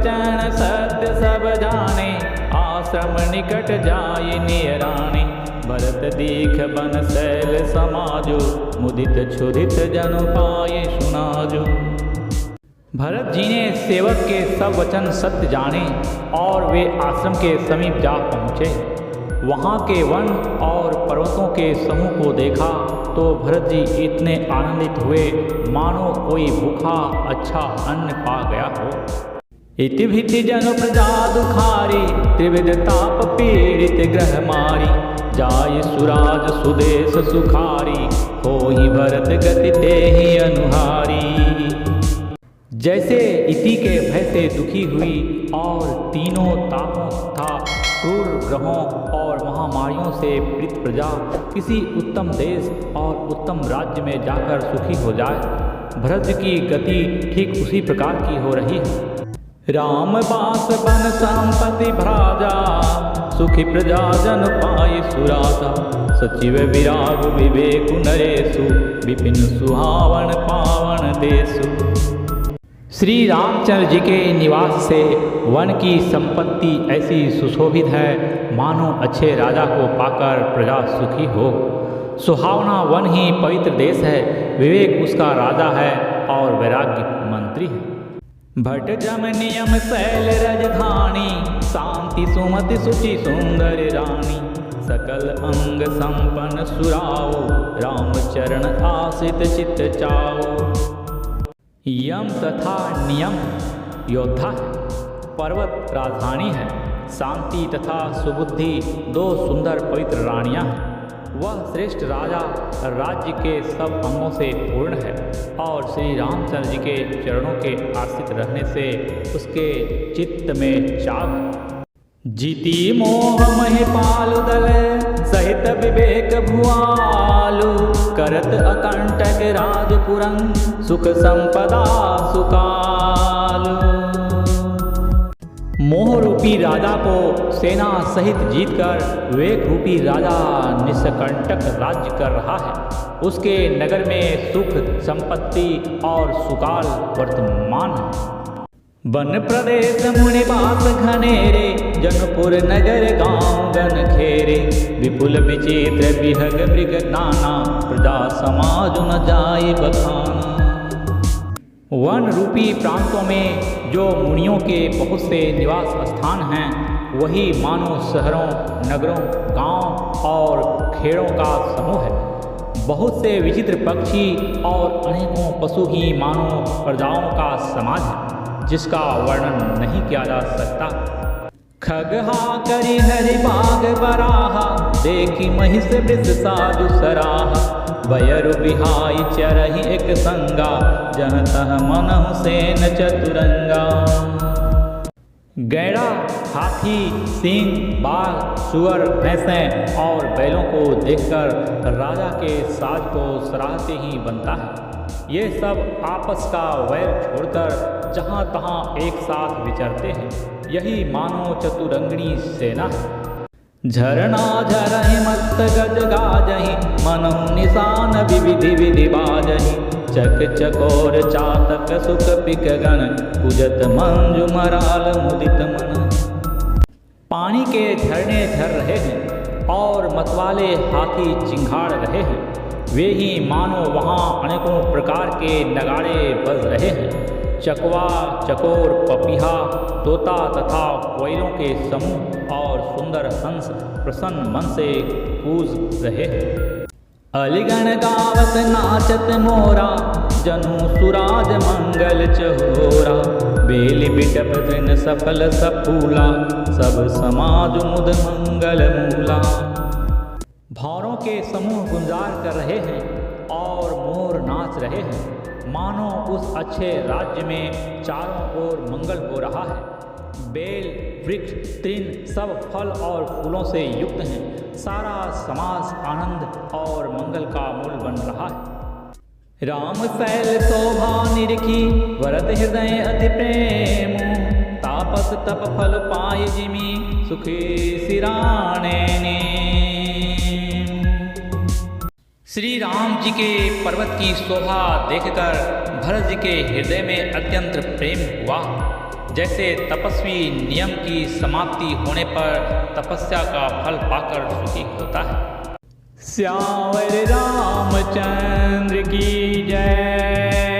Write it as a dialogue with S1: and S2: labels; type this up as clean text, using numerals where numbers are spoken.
S1: वचन सत्य सब जाने, आश्रम निकट जाय नियराने। भरत दीख बन शैल समाजो, मुदित क्षुधित जनु पाए सुनाजो। भरत जी ने सेवक के सब वचन सत्य जाने और वे आश्रम के समीप जा पहुँचे। वहाँ के वन और पर्वतों के समूह को देखा तो भरत जी इतने आनंदित हुए मानो कोई भूखा अच्छा अन्न पा गया हो। इति भीति जन प्रजा दुखारी, त्रिविध ताप पीड़ित ग्रह मारी। जाय सुराज सुदेश सुखारी, होहि भरत गति तेहि अनुहारी। जैसे इति के भय से दुखी हुई और तीनों तापों तथा क्रूर ग्रहों और महामारियों से पीड़ित प्रजा किसी उत्तम देश और उत्तम राज्य में जाकर सुखी हो जाए, भरत की गति ठीक उसी प्रकार की हो रही है। राम बास बन संपत्ति भराजा, सुखी प्रजा जन पाए सुराजा। सचिव विराग विवेक नरेशु, विपिन सुहावन पावन देशु। श्री रामचंद्र जी के निवास से वन की संपत्ति ऐसी सुशोभित है मानो अच्छे राजा को पाकर प्रजा सुखी हो। सुहावना वन ही पवित्र देश है, विवेक उसका राजा है और वैराग्य मंत्री है। भट जम नियम शैल राजधानी, शांति सुमति सुचि सुंदर रानी। सकल अंग संपन्न सुराओ, रामचरण आसित चित्त चाओ। यम तथा नियम योद्धा है, पर्वत राजधानी है, शांति तथा सुबुद्धि दो सुंदर पवित्र रानियां हैं। वह श्रेष्ठ राजा राज्य के सब अंगों से पूर्ण है और श्री रामचंद्र जी के चरणों के आश्रित रहने से उसके चित्त में चाव। जीती मोह महिपालु दल, सहित विवेक भुआलु। करत अकंटक राजपुरं, सुख संपदा सुकालु। मोह रूपी राजा को सेना सहित जीतकर विवेक रूपी राजा निष्कंटक राज्य कर रहा है। उसके नगर में सुख संपत्ति और सुकाल वर्तमान है। वन प्रदेश मुनिवास घनेरे, जनपुर नगर गांव गन खेरे। विपुल विचित्र विहग मृग नाना, प्रजा समाज न जाय बखाना। वन रूपी प्रांतों में जो मुनियों के बहुत से निवास स्थान हैं, वही मानो शहरों नगरों गांव और खेड़ों का समूह है। बहुत से विचित्र पक्षी और अनेकों पशु ही मानो प्रजाओं का समाज है, जिसका वर्णन नहीं किया जा सकता। खगहा करी हरि बाग बराहा, देखी महिष वृष साधु सराहा। बयरु बिहाई चरहि एक संगा, जह तह मनहु सेन चतुरंगा। गैड़ा हाथी सिंह बाघ सुअर भैंसें और बैलों को देखकर राजा के साज को सराहते ही बनता है। ये सब आपस का वैर छोड़कर जहाँ तहाँ एक साथ विचरते हैं, यही मानो चतुरंगणी सेना है। झरना झरहि मस्त गज गाजहि, मनहु निशान विविधि विधि बाजहि। चक चकोर चातक सुख पिक गण, कुजत मंजु मराल मुदित मन। पानी के झरने झर रहे हैं और मतवाले हाथी चिंघाड़ रहे हैं। वे ही मानो वहाँ अनेकों प्रकार के नगाड़े बज रहे हैं। चकवा चकोर पपीहा तोता तथा कोयलों के समूह और सुंदर हंस प्रसन्न मन से कूज रहे हैं। अलिगण गावत नाचत मोरा, जनु सुराज मंगल चहोरा। बेली बिटप तृण सफल सफूला, सब समाज मुद मंगल मूला। भौरों के समूह गुंजार कर रहे हैं और मोर नाच रहे हैं, मानो उस अच्छे राज्य में चारों ओर मंगल हो रहा है। बेल वृक्ष तृण सब फल और फूलों से युक्त हैं। सारा समाज आनंद और मंगल का मूल बन रहा है। राम शैल शोभा निरखी, वरद हृदय अति प्रेम। तापस तप फल पाए जिमि, सुखी सिराने ने। श्री राम जी के पर्वत की शोभा देखकर भरत जी के हृदय में अत्यंत प्रेम हुआ। जैसे तपस्वी नियम की समाप्ति होने पर तपस्या का फल पाकर सुखी होता है। श्यावर रामचंद्र की जय।